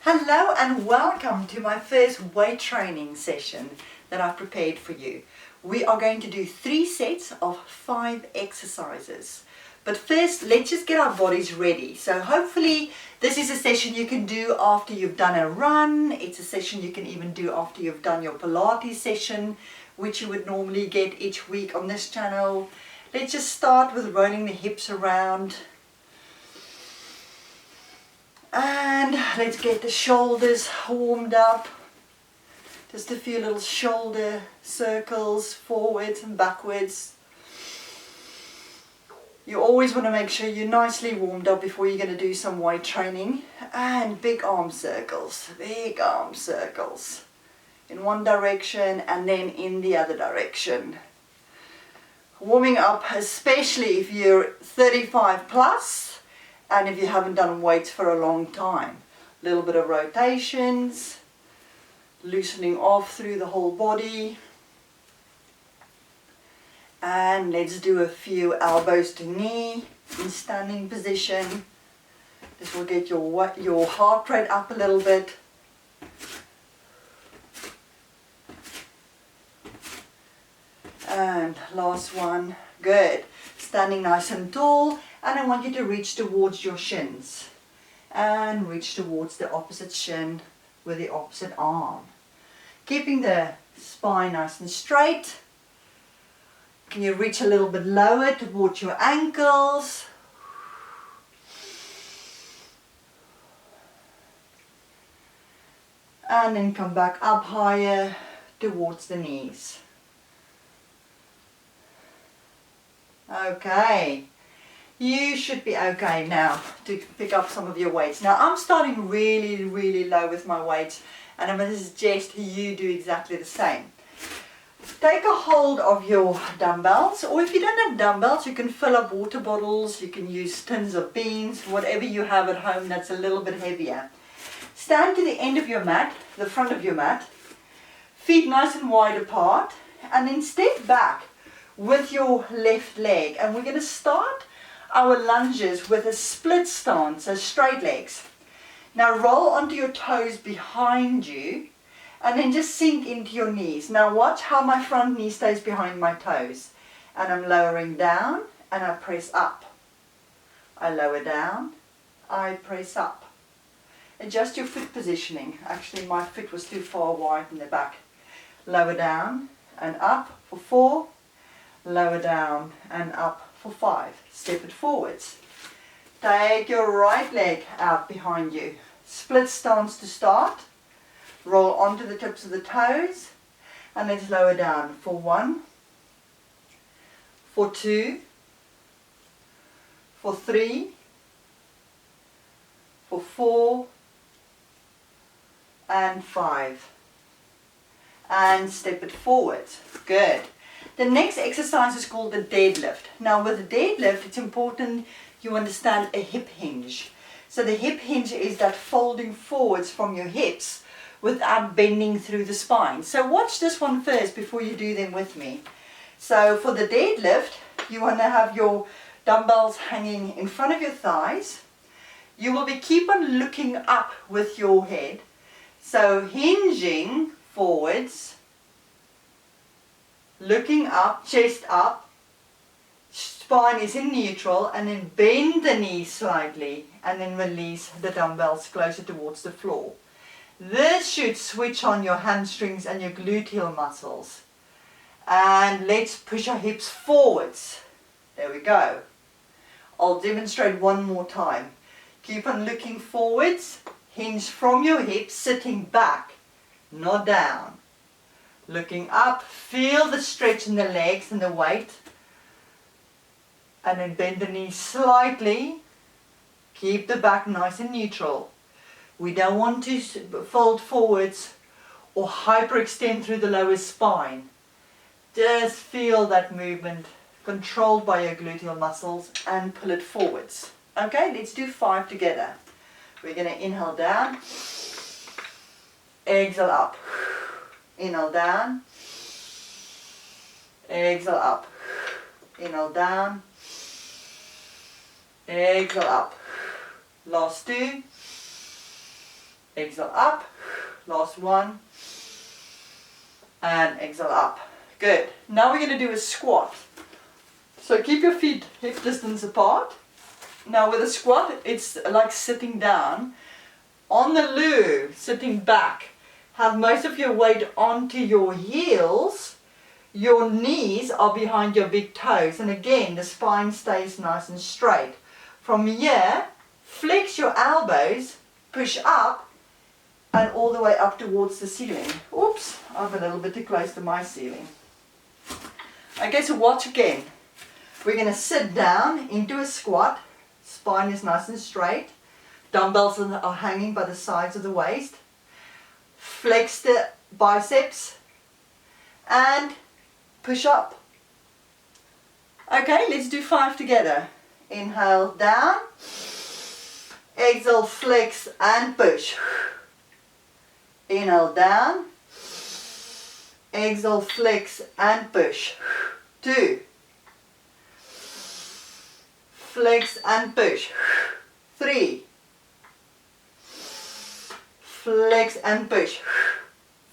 Hello and welcome to my first weight training session that I've prepared for you. We are going to do 3 sets of 5 exercises. But first, let's just get our bodies ready. So hopefully this is a session you can do after you've done a run. It's a session you can even do after you've done your Pilates session, which you would normally get each week on this channel. Let's just start with rolling the hips around. And let's get the shoulders warmed up. Just a few little shoulder circles, forwards and backwards. You always want to make sure you're nicely warmed up before you're going to do some weight training. And big arm circles, in one direction and then in the other direction. Warming up, especially if you're 35 plus. And if you haven't done weights for a long time, a little bit of rotations, loosening off through the whole body. And let's do a few elbows to knee in standing position. This will get your heart rate up a little bit. And last one, good. Standing nice and tall. And I want you to reach towards your shins and reach towards the opposite shin with the opposite arm. Keeping the spine nice and straight. Can you reach a little bit lower towards your ankles? And then come back up higher towards the knees. Okay. You should be okay now to pick up some of your weights. Now I'm starting really low with my weights, and I'm going to suggest you do exactly the same. Take a hold of your dumbbells, or if you don't have dumbbells, you can fill up water bottles, you can use tins of beans, whatever you have at home that's a little bit heavier. Stand to the end of your mat, the front of your mat, feet nice and wide apart, and then step back with your left leg. And we're going to start our lunges with a split stance, so straight legs. Now roll onto your toes behind you and then just sink into your knees. Now watch how my front knee stays behind my toes. And I'm lowering down and I press up. I lower down, I press up. Adjust your foot positioning. Actually my foot was too far wide in the back. Lower down and up for 4. Lower down and up for 5. Step it forwards. Take your right leg out behind you. Split stance to start. Roll onto the tips of the toes. And let's lower down for 1, for 2, for 3, for 4, and 5. And step it forwards. Good. The next exercise is called the deadlift. Now with the deadlift, it's important you understand a hip hinge. So the hip hinge is that folding forwards from your hips without bending through the spine. So watch this one first before you do them with me. So for the deadlift, you want to have your dumbbells hanging in front of your thighs. You will keep on looking up with your head. So hinging forwards, looking up, chest up, spine is in neutral, and then bend the knees slightly and then release the dumbbells closer towards the floor. This should switch on your hamstrings and your gluteal muscles. And let's push our hips forwards. There we go. I'll demonstrate one more time. Keep on looking forwards, hinge from your hips, sitting back, not down. Looking up, feel the stretch in the legs and the weight. And then bend the knees slightly. Keep the back nice and neutral. We don't want to fold forwards or hyperextend through the lower spine. Just feel that movement controlled by your gluteal muscles and pull it forwards. Okay, let's do 5 together. We're going to inhale down, exhale up. Inhale down, exhale up. Inhale down, exhale up. Last 2. exhale up, last one, and exhale up. Good. Now we're going to do a squat. So keep your feet hip distance apart. Now with a squat, it's like sitting down. On the loo, sitting back, have most of your weight onto your heels. Your knees are behind your big toes, and again the spine stays nice and straight. From here, flex your elbows, push up, and all the way up towards the ceiling. Oops, I'm a little bit too close to my ceiling. Okay, so watch again. We're going to sit down into a squat. Spine is nice and straight. Dumbbells are hanging by the sides of the waist. Flex the biceps and push up. Okay, let's do 5 together. Inhale down. Exhale, flex and push. Inhale down. Exhale, flex and push. 2. Flex and push. 3. Flex and push.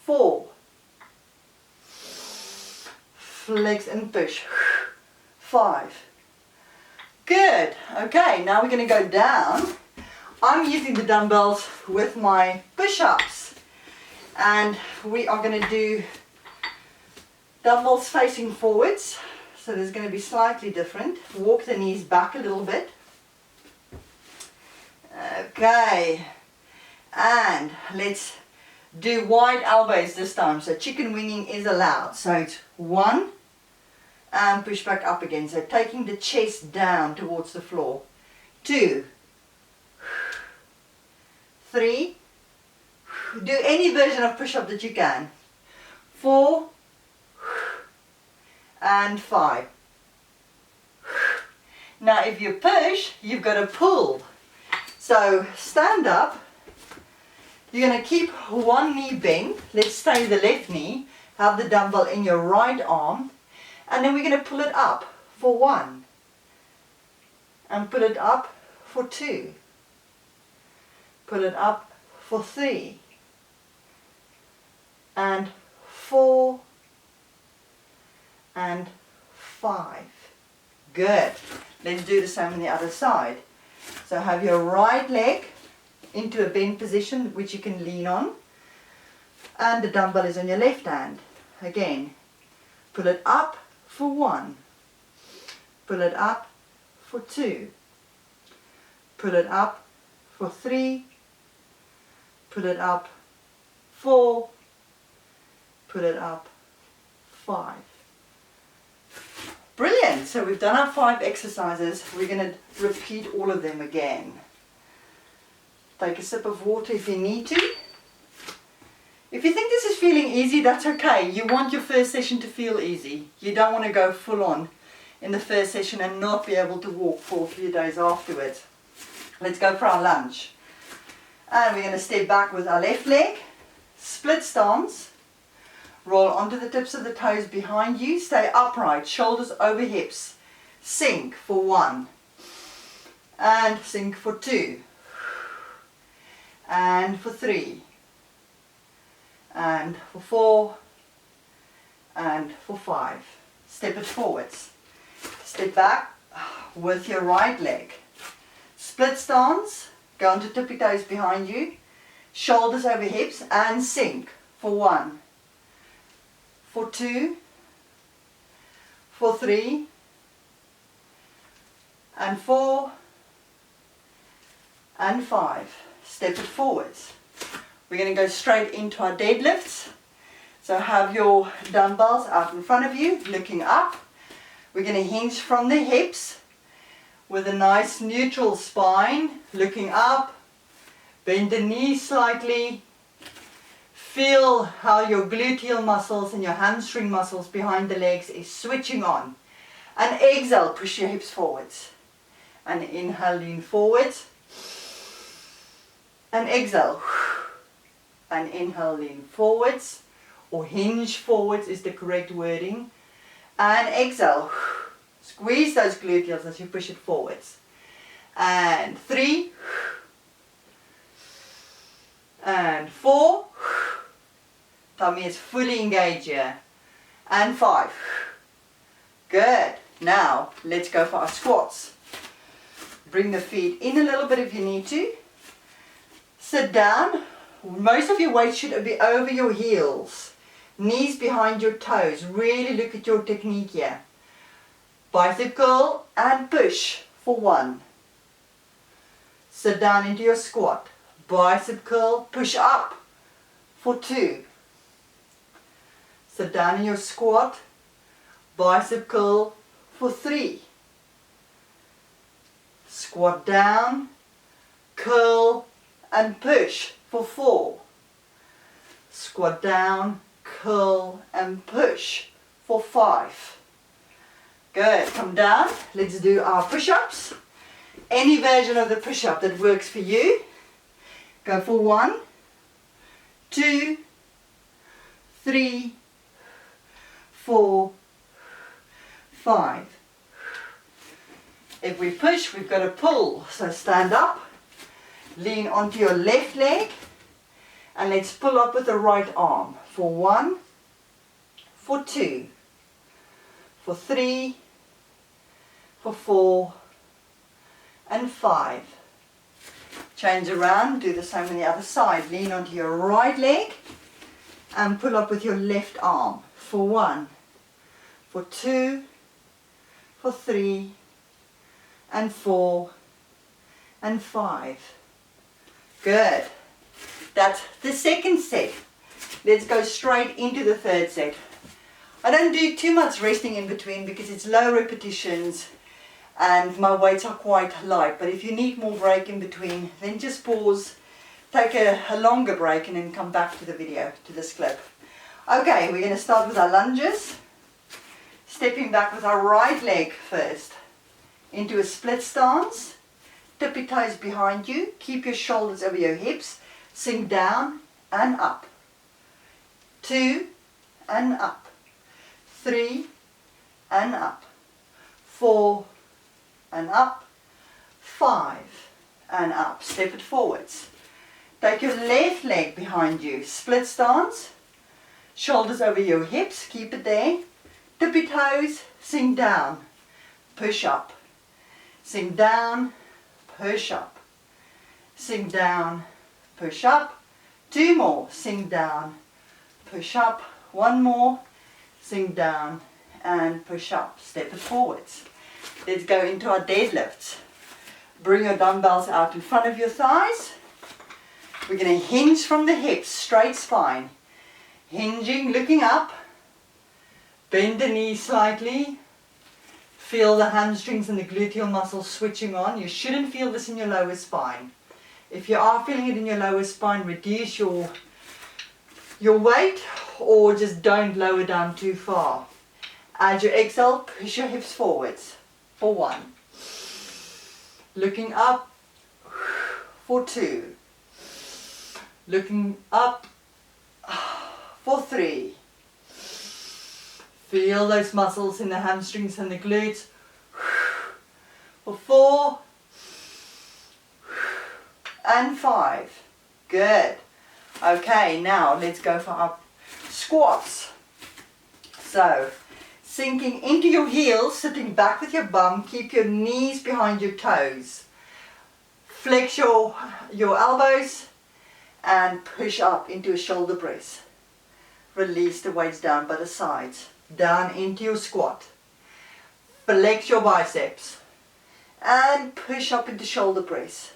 4. Flex and push. 5. Good. Okay, now we're going to go down. I'm using the dumbbells with my push-ups. And we are going to do dumbbells facing forwards. So there's going to be slightly different. Walk the knees back a little bit. Okay. And let's do wide elbows this time. So chicken winging is allowed. So it's 1 and push back up again. So taking the chest down towards the floor. 2. 3. Do any version of push-up that you can. 4. And 5. Now if you push, you've got to pull. So stand up. You're going to keep one knee bent. Let's stay the left knee. Have the dumbbell in your right arm. And then we're going to pull it up for 1. And pull it up for 2. Pull it up for 3. And 4. And 5. Good. Let's do the same on the other side. So have your right leg into a bent position which you can lean on, and the dumbbell is on your left hand. Again, pull it up for 1, pull it up for 2, pull it up for 3, pull it up 4, pull it up 5. Brilliant! So we've done our 5 exercises. We're going to repeat all of them again. Take a sip of water if you need to. If you think this is feeling easy, that's okay. You want your first session to feel easy. You don't want to go full on in the first session and not be able to walk for a few days afterwards. Let's go for our lunge. And we're going to step back with our left leg. Split stance. Roll onto the tips of the toes behind you. Stay upright, shoulders over hips. Sink for 1. And sink for 2. And for 3. And for 4. And for 5. Step it forwards. Step back with your right leg. Split stance. Go onto tippy toes behind you. Shoulders over hips and sink for 1. For 2, for 3, and 4, and 5. Step it forwards. We're going to go straight into our deadlifts. So have your dumbbells out in front of you, looking up. We're going to hinge from the hips with a nice neutral spine, looking up. Bend the knees slightly. Feel how your gluteal muscles and your hamstring muscles behind the legs is switching on. And exhale, push your hips forwards. And inhale, lean forwards. And exhale. And inhale, lean forwards. Or hinge forwards is the correct wording. And exhale. Squeeze those gluteals as you push it forwards. And 3. And Tummy is fully engaged here. And 5. Good. Now, let's go for our squats. Bring the feet in a little bit if you need to. Sit down. Most of your weight should be over your heels. Knees behind your toes. Really look at your technique here. Bicep curl and push for 1. Sit down into your squat. Bicep curl, push up for 2. Sit down in your squat. Bicep curl for 3. Squat down, curl and push for 4. Squat down, curl and push for 5. Good. Come down. Let's do our push-ups. Any version of the push-up that works for you. Go for 1, 2, 3, 4, 5. If we push, we've got to pull. So stand up, lean onto your left leg, and let's pull up with the right arm. For 1, for 2, for 3, for 4, and 5. Change around, do the same on the other side. Lean onto your right leg and pull up with your left arm. For 1, for 2, for 3, and 4, and 5. Good. That's the second set. Let's go straight into the third set. I don't do too much resting in between because it's low repetitions and my weights are quite light. But if you need more break in between, then just pause, take a longer break and then come back to the video, to this clip. Okay, we're going to start with our lunges. Stepping back with our right leg first. Into a split stance. Tippy toes behind you. Keep your shoulders over your hips. Sink down and up. 2 and up. 3 and up. 4 and up. 5 and up. Step it forwards. Take your left leg behind you. Split stance. Shoulders over your hips. Keep it there. Tippy toes. Sink down. Push up. Sink down. Push up. Sink down. Push up. 2 more. Sink down. Push up. 1 more. Sink down and push up. Step it forwards. Let's go into our deadlifts. Bring your dumbbells out in front of your thighs. We're going to hinge from the hips, straight spine. Hinging, looking up. Bend the knees slightly. Feel the hamstrings and the gluteal muscles switching on. You shouldn't feel this in your lower spine. If you are feeling it in your lower spine, reduce your weight or just don't lower down too far. As you exhale, push your hips forwards for 1. Looking up for 2. Looking up for 3. Feel those muscles in the hamstrings and the glutes. For 4 and 5. Good. Okay, now let's go for our squats. So, sinking into your heels, sitting back with your bum, keep your knees behind your toes. Flex your elbows and push up into a shoulder press. Release the weights down by the sides. Down into your squat. Flex your biceps and push up into shoulder press.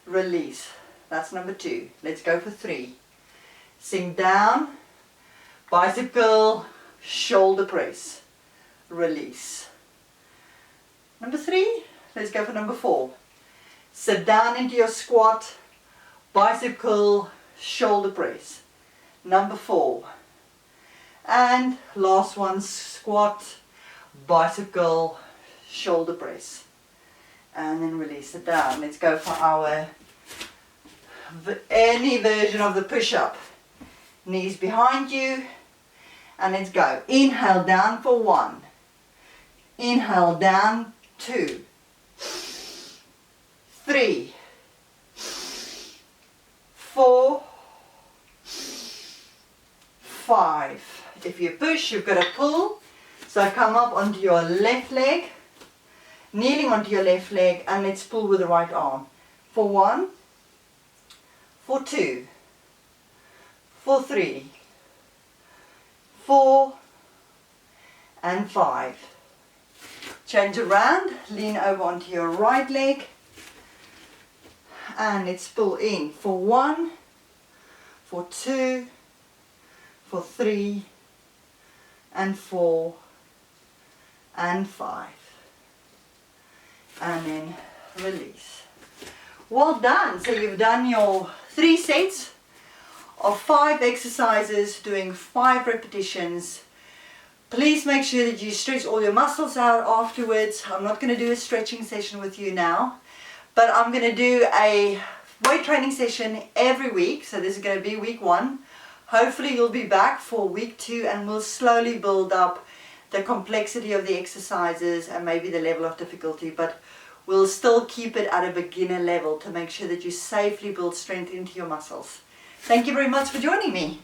Release. That's number 2. Let's go for 3. Sink down, bicep curl, shoulder press. Release. Number 3. Let's go for number 4. Sit down into your squat, bicep curl, shoulder press. Number 4. And last one, squat, bicep curl, shoulder press. And then release it down. Let's go for our any version of the push-up. Knees behind you. And let's go. Inhale down for 1. Inhale down, 2. 3. 4. 5. If you push, you've got to pull. So come up onto your left leg, kneeling onto your left leg, and let's pull with the right arm. For 1, for 2, for 3, 4, and 5. Change around, lean over onto your right leg, and let's pull in for 1, for 2, for 3, and 4, and 5. And then release. Well done. So you've done your 3 sets of 5 exercises, doing 5 repetitions. Please make sure that you stretch all your muscles out afterwards. I'm not going to do a stretching session with you now, but I'm going to do a weight training session every week. So this is going to be week 1. Hopefully you'll be back for week 2, and we'll slowly build up the complexity of the exercises and maybe the level of difficulty, but we'll still keep it at a beginner level to make sure that you safely build strength into your muscles. Thank you very much for joining me.